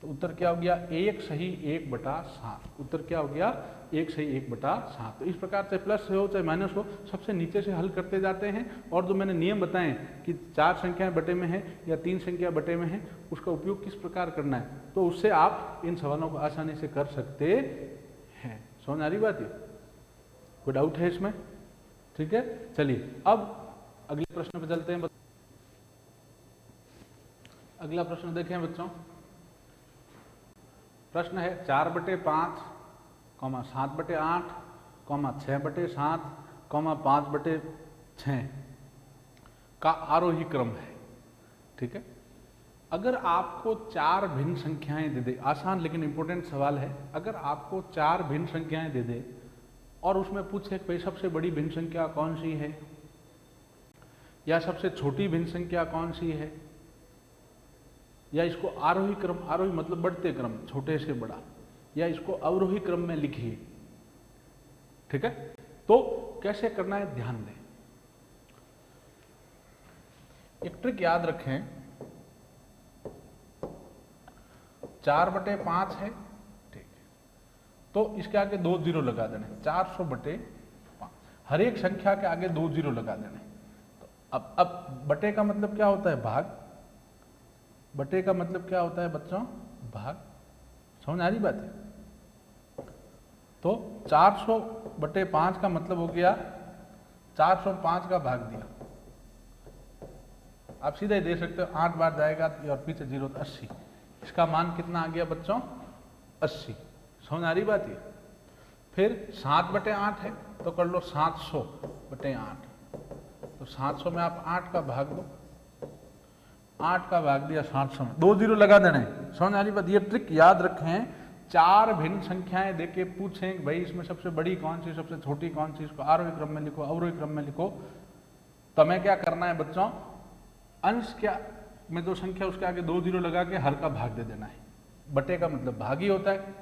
A: तो उत्तर क्या हो गया 1 सही 1/7। उत्तर क्या हो गया 1 सही 1/7। तो इस प्रकार से प्लस हो चाहे माइनस हो, सबसे नीचे से हल करते जाते हैं, और जो मैंने नियम बताए कि 4 संख्याएं बटे में है या 3 संख्या बटे में है, उसका उपयोग किस प्रकार करना है, तो उससे आप इन सवालों को आसानी से कर सकते हैं। समझ आ रही बात है, कोई डाउट है इसमें, ठीक है। चलिए अब अगले प्रश्न पे चलते हैं। अगला प्रश्न देखें बच्चों, प्रश्न है 4/5, 7/8, 6/7, 5/6 का आरोही क्रम है, ठीक है। अगर आपको 4 भिन्न संख्याएं दे दे, आसान लेकिन इंपॉर्टेंट सवाल है, अगर आपको 4 भिन्न संख्याएं दे दे और उसमें पूछे कि भाई सबसे बड़ी भिन्न संख्या कौन सी है या सबसे छोटी भिन्न संख्या कौन सी है, या इसको आरोही क्रम, आरोही मतलब बढ़ते क्रम छोटे से बड़ा, या इसको अवरोही क्रम में लिखिए, ठीक है। तो कैसे करना है ध्यान दें, एक ट्रिक याद रखें, 4/5 है, ठीक है, तो इसके आगे 2 जीरो लगा देने, 400/5, हर एक संख्या के आगे 2 जीरो लगा देने। तो अब बटे का मतलब क्या होता है भाग, बटे का मतलब क्या होता है बच्चों भाग, समझ आ रही बात है। तो 400/5 का मतलब हो गया 405 का भाग दिया, आप सीधा ही दे सकते हो, 8 बार जाएगा और पीछे 0 तो 80, इसका मान कितना आ गया बच्चों 80। समझ आ रही बात है। फिर 7/8 है तो कर लो 700/8, तो तो 700 में आप 8 का भाग दो, 8 का भाग दिया 700 में, 2 जीरो लगा देना है। समझ आ रही बात? ये ट्रिक याद रखें, 4 भिन्न संख्याएं देके पूछें कि भाई इसमें सबसे बड़ी कौन सी, सबसे छोटी कौन सी, इसको आरोही क्रम में लिखो, अवरोही क्रम में लिखो। तो हमें क्या करना है बच्चों, अंश क्या में जो संख्या उसके आगे 2 जीरो लगा के हर का भाग दे देना है। बटे का मतलब भाग ही होता है।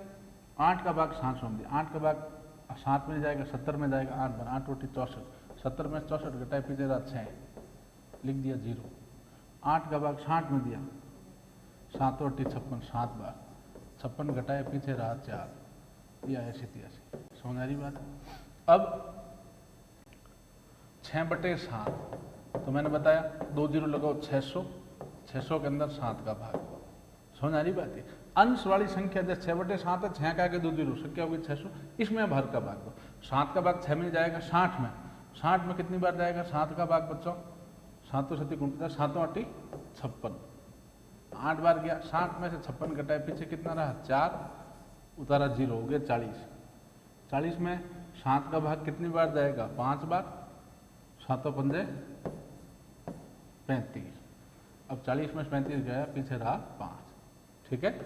A: 8 का भाग 700 में दिया, 8 का भाग 7 में जाएगा, 70 में जाएगा, 8 बार 8 रोटी 64, 70 में 64 घटाए पीछे रहा 6, लिख दिया 0। 8 का भाग 60 में दिया, 7 रोटी 56, 7 बार 56 घटाए पीछे रहा 4, यह है 87। समझ आ रही बात? अब 6/7, तो मैंने बताया 2 जीरो लगाओ 600, 600 के अंदर 7 का भाग। समझ आ रही बात है? अंश वाली संख्या जैसे 6/7 है, 6 का आगे 2 जीरो, संख्या होगी 600, इसमें अब हर का भाग दो। 7 का भाग 6 में जाएगा, 60 में, 60 में कितनी बार जाएगा 7 का भाग बच्चों? 7 7 49, 7 8 56, 8 बार गया। 60 में से 56 घटाए पीछे कितना रहा 4, उतारा 0, हो गया 40। 40 में 7 का भाग कितनी बार जाएगा 5 बार, 7 5 35। अब 40 में 35 गया, पीछे रहा 5, ठीक है,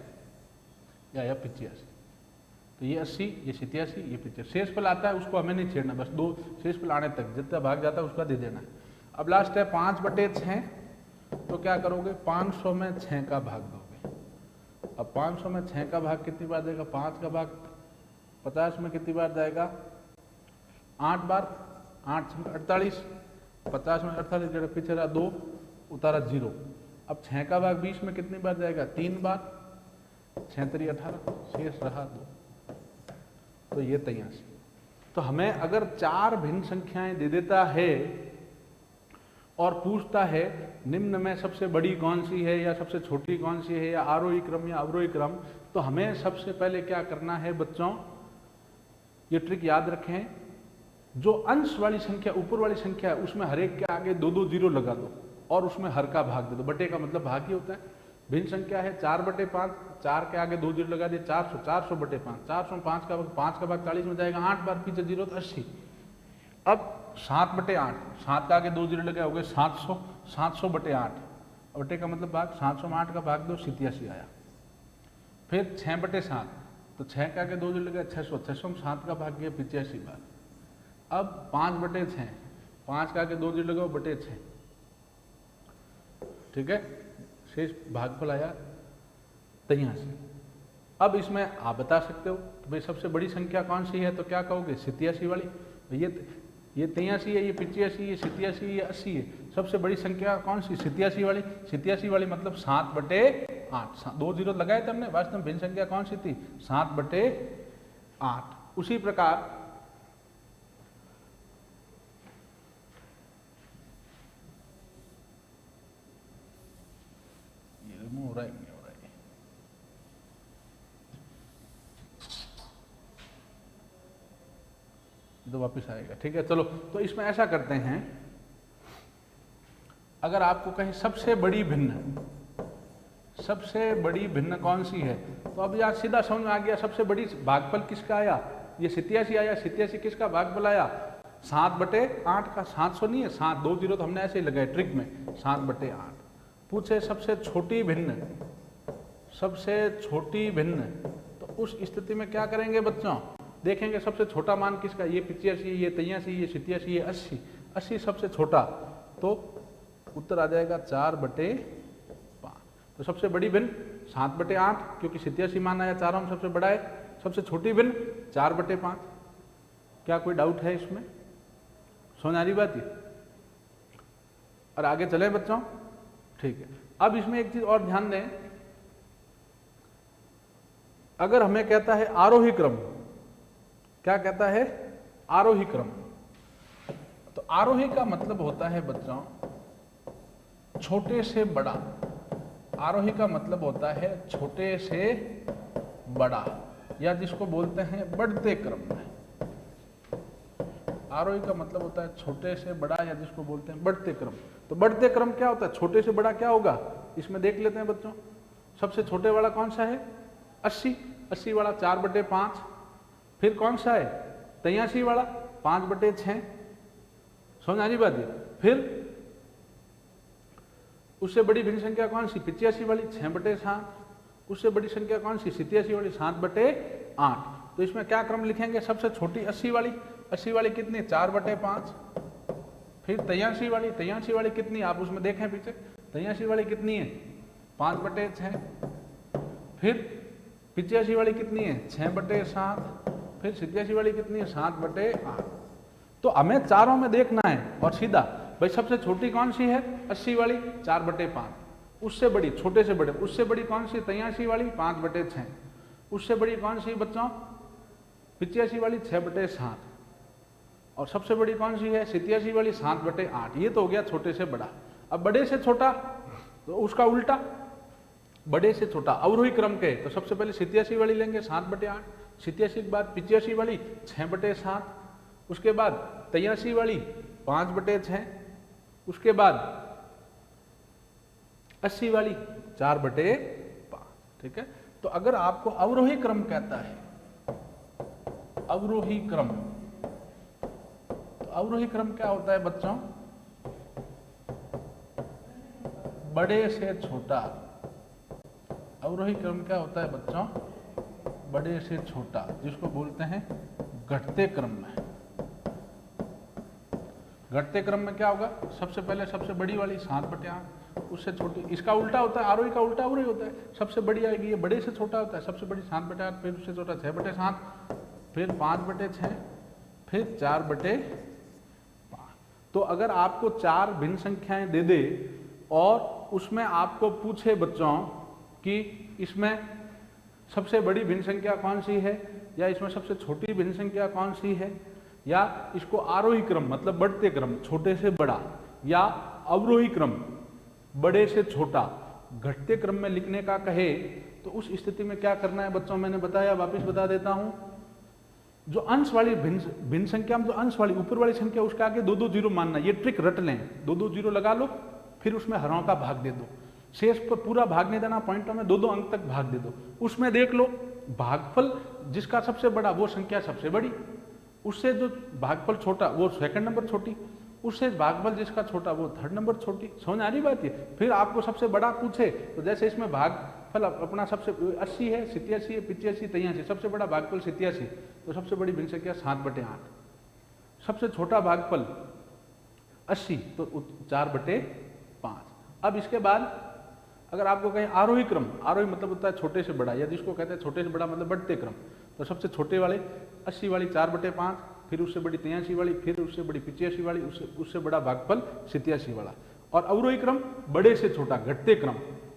A: या 85। तो ये 80, ये 87, ये 85। शेष फल आता है उसको हमें नहीं छेड़ना, बस 2 शेष फल आने तक जितना भाग जाता है उसका दे देना है। अब लास्ट है 5/6, तो क्या करोगे 500 में 6 का भाग दोगे। अब 500 में 6 का भाग कितनी बार देगा, 5 का भाग 50 में कितनी बार जाएगा 8 बार, 8 में 48, 50 में 48 जगह पीछे रहा 2, उतारा 0। अब 6 का भाग 20 में कितनी बार जाएगा 3 बार, 6 3 18, शेष रहा 2, तो ये 83। तो हमें अगर 4 भिन्न संख्याएं दे देता है और पूछता है निम्न में सबसे बड़ी कौन सी है या सबसे छोटी कौन सी है या आरोही क्रम या अवरोही क्रम, तो हमें सबसे पहले क्या करना है बच्चों, ये ट्रिक याद रखें, जो अंश वाली संख्या ऊपर वाली संख्या है उसमें हर एक के आगे 2 2 जीरो लगा दो और उसमें हर का भाग दे दो। बटे का मतलब भाग ही होता है। भिन्न संख्या है 4/5, 4 के आगे 2 जीरो लगा दिए 400, 400/5, 400 में 5 का भाग 40 में जाएगा, 8 बार पीछे 0 तो 80। अब 7/8, 7 का आगे 2 जीरो लगा, हो गए 700, 700/8, बटे का मतलब भाग 700 में 8 का भाग दो 87 आया। फिर 6/7, तो 6 के आगे 2 जीरो लगा 600, 600 में 7 का भाग गया 85 बार। अब 5/6, 5 का आगे 2 जीरो लगाओ बटे 6, ठीक है, शेष भागफल आया 83। अब इसमें आप बता सकते हो कि भाई सबसे बड़ी संख्या कौन सी है, तो क्या कहोगे 87 वाली। ये 83 है, ये 85, ये 87, ये 80 है, सबसे बड़ी संख्या कौन सी 87 वाली। 87 वाली मतलब 7/8, 2 जीरो लगाए थे हमने, वास्तव में भिन्न संख्या कौन सी थी 7/8। उसी प्रकार हो रहा है नहीं हो रहा है, तो वापस आएगा, ठीक है। चलो, तो इसमें ऐसा करते हैं, अगर आपको कहें सबसे बड़ी भिन्न कौन सी है, तो अब यार सीधा समझ में आ गया सबसे बड़ी भागफल किसका आया, ये 87 आया। 87 किसका भागफल आया 7/8 का, 700 नहीं है, 7 2 जीरो तो हमने ऐसे ही लगाए ट्रिक में, 7/8। पूछे सबसे छोटी भिन्न, तो उस स्थिति में क्या करेंगे बच्चों, देखेंगे सबसे छोटा मान किसका, ये 85, ये 83, ये 87, ये 80, 80 सबसे छोटा, तो उत्तर आ जाएगा 4/5। तो सबसे बड़ी भिन्न 7/8, क्योंकि 87 मान आया, चारों में सबसे बड़ा है। सबसे छोटी भिन्न 4/5। क्या कोई डाउट है इसमें? समझ आ रही बात है? और आगे चले बच्चों, ठीक है। अब इसमें एक चीज और ध्यान दें, अगर हमें कहता है आरोही क्रम, क्या कहता है आरोही क्रम, तो आरोही का मतलब होता है बच्चों छोटे से बड़ा। आरोही का मतलब होता है छोटे से बड़ा, या जिसको बोलते हैं बढ़ते क्रम में। आरोही का मतलब होता है छोटे से बड़ा, या जिसको बोलते हैं बढ़ते क्रम। तो बढ़ते क्रम क्या होता है, छोटे से बड़ा क्या होगा, इसमें देख लेते हैं बच्चों। सबसे छोटे वाला कौन सा है 80, 80 वाला 4/5। फिर कौन सा है 83 वाला 5/6। समझ आ रही बात है? फिर उससे बड़ी भिन्न संख्या कौन सी? 85 वाली 6/7। उससे बड़ी संख्या कौन सी? 87 वाली 7/8। तो इसमें क्या क्रम लिखेंगे? सबसे छोटी 80 वाली, 80 वाली कितनी? 4/5। फिर 83 वाली, 83 वाली कितनी? आप उसमें देखें पीछे, 83 वाली कितनी है? 5/6। फिर 85 वाली कितनी है? 6/7। फिर 87 वाली कितनी है? 7/8। तो हमें चारों में देखना है और सीधा भाई सबसे छोटी कौन सी है? 80 वाली 4/5। उससे बड़ी, छोटे से बड़े, उससे बड़ी कौन सी? 83 वाली 5/6। उससे बड़ी कौन सी बच्चों? 85 वाली 6/7। और सबसे बड़ी कौन सी है? 87 वाली 7/8। ये तो हो गया छोटे से बड़ा। अब बड़े से छोटा तो उसका उल्टा, बड़े से छोटा अवरोही क्रम के, तो सबसे पहले 87 वाली लेंगे 7/8। 87 के बाद 85 वाली 6/7। उसके बाद 83 वाली 5/6। उसके बाद 80 वाली 4/5। ठीक है। तो अगर आपको अवरोही क्रम कहता है, अवरोही क्रम, तो अवरोही क्रम क्या होता है बच्चों? बड़े से छोटा। अवरोही क्रम क्या होता है बच्चों? बड़े से छोटा, जिसको बोलते हैं घटते क्रम में। घटते क्रम में क्या होगा? सबसे पहले सबसे बड़ी वाली 7/8, उससे छोटी, इसका उल्टा होता है, आरोही का उल्टा अवरोही होता है। सबसे बड़ी आएगी, ये बड़े से छोटा होता है, सबसे बड़ी 7/8, फिर उससे छोटा 6/7, फिर 5/6, फिर 4/5। तो अगर आपको 4 भिन्न संख्याएं दे दे और उसमें आपको पूछे बच्चों कि इसमें सबसे बड़ी भिन्न संख्या कौन सी है, या इसमें सबसे छोटी भिन्न संख्या कौन सी है, या इसको आरोही क्रम मतलब बढ़ते क्रम छोटे से बड़ा, या अवरोही क्रम बड़े से छोटा, घटते क्रम में लिखने का कहे, तो उस स्थिति में क्या करना है बच्चों? मैंने बताया, वापस बता देता हूं। जो अंश वाली भिन्न संख्या में, जो अंश वाली ऊपर वाली संख्या, उसके आगे 2-2 जीरो मानना। ये ट्रिक रट लें, 2-2 जीरो लगा लो, फिर उसमें हरों का भाग दे दो। शेष पर पूरा भाग नहीं देना, पॉइंटों में 2-2 अंक तक भाग दे दो। उसमें देख लो भागफल जिसका सबसे बड़ा वो संख्या सबसे बड़ी, उससे जो भागफल छोटा वो सेकंड नंबर छोटी, उससे भागफल जिसका छोटा वो थर्ड नंबर छोटी। समझ आ रही बात है? फिर आपको सबसे बड़ा पूछे तो जैसे इसमें भागफल अपना सबसे 80 है, 87 है, 85, 83, सबसे बड़ा भागफल 87, तो सबसे बड़ी भिन्न संख्या 7/8। सबसे छोटा भागफल 80, तो 4/5। अब इसके बाद अगर आपको कहें आरोही क्रम, आरोही मतलब होता है छोटे से बड़ा, या जिसको कहते हैं छोटे से बड़ा मतलब बढ़ते क्रम, तो सबसे छोटे वाले 80 वाली 4/5, फिर उससे बड़ी 83 वाली, फिर उससे बड़ी 85 वाली, उससे बड़ा भागफल 87 वाला। और अवरोही क्रम बड़े से छोटा घटते क्रम,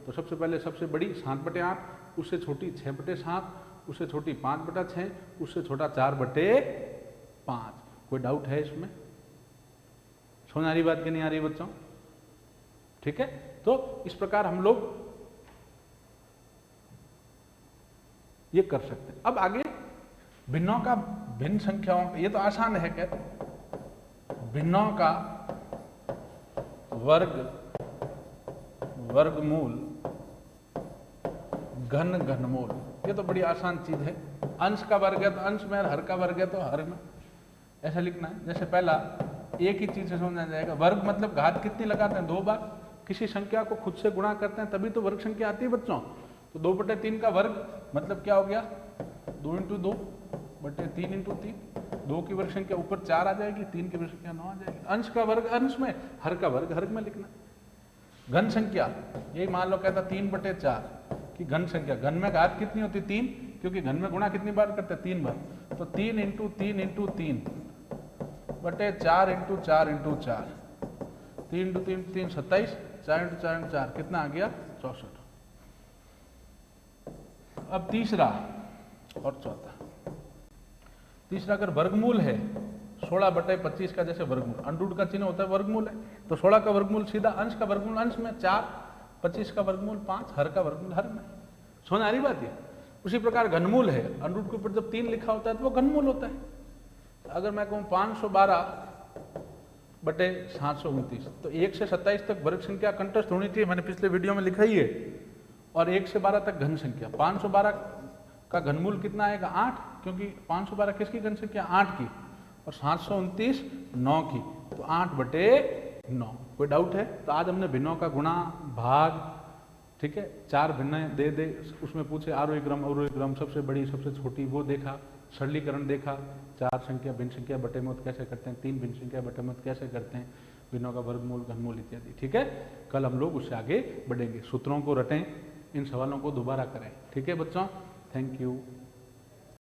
A: तो सबसे पहले सबसे बड़ी 7/8, उससे छोटी 6/7, उससे छोटी 5/6, उससे छोटा 4/5। कोई डाउट है इसमें? समझ आ रही बात कि नहीं आ रही बच्चों? ठीक है। तो इस प्रकार हम लोग ये कर सकते हैं। अब आगे भिन्नों का, भिन्न संख्याओं, ये तो आसान है, कहते भिन्नों का वर्ग, वर्गमूल, घन, घनमूल, ये तो बड़ी आसान चीज है। अंश का वर्ग है तो अंश में, हर का वर्ग है तो हर में, ऐसा लिखना है। जैसे पहला एक ही चीज से समझा जाएगा। वर्ग मतलब घात कितनी लगाते हैं? 2 बार। किसी संख्या को खुद से गुणा करते हैं तभी तो वर्ग संख्या आती है बच्चों। तो 2/3 का वर्ग मतलब क्या हो गया? 2 × 2 बटे 3 × 3। 2 की वर्ग संख्या ऊपर 4 आ जाएगी, 3 की वर्ग संख्या 9 आ जाएगी। अंश का वर्ग अंश में, हर का वर्ग हर में लिखना। घन संख्या, यही मान लो कहता 3/4 की घन संख्या। घन में घात कितनी होती? 3, क्योंकि घन में गुणा कितनी बार करते हैं? 3 बार। तो 3 × 3 × 3 बटे 4 × 4 × 4, 3 × 3 × 3 27, 4 × 4 × 4 कितना आ गया? 64। अब तीसरा और चौथा। तीसरा अगर वर्गमूल है 16/25 का, जैसे वर्गमूल अंडरूट का चिन्ह होता है, वर्गमूल है, तो 16 का वर्गमूल सीधा, अंश का वर्गमूल अंश में 4, 25 का वर्गमूल 5, हर का वर्गमूल हर में। समझ आ रही बात है? उसी प्रकार घनमूल है, अंडरूट के ऊपर जब 3 लिखा होता है तो वो घनमूल होता है। अगर मैं कहूँ 512/729, तो 1 से 27 तक वर्ग संख्या कंटस्थ होनी चाहिए, मैंने पिछले वीडियो में लिखा ही है। और 1 से 12 तक घन संख्या। 512 का घनमूल कितना आएगा? 8, क्योंकि 512 किसकी घन संख्या? 8 की। और 729 9 की, तो 8/8। 9। कोई डाउट है? तो आज हमने भिन्नों का गुणा, भाग, ठीक है, 4 भिन्नें दे दे उसमें पूछे आरोही क्रम अवरोही क्रम, सबसे बड़ी सबसे छोटी, वो देखा, सरलीकरण देखा, 4 संख्या भिन्न संख्या बटे मूल कैसे करते हैं, 3 भिन्न संख्या बटे मूल कैसे करते हैं, भिन्नों का वर्गमूल, घनमूल इत्यादि। ठीक है, कल हम लोग उससे आगे बढ़ेंगे। सूत्रों को रटें, इन सवालों को दोबारा करें। ठीक है बच्चों, थैंक यू।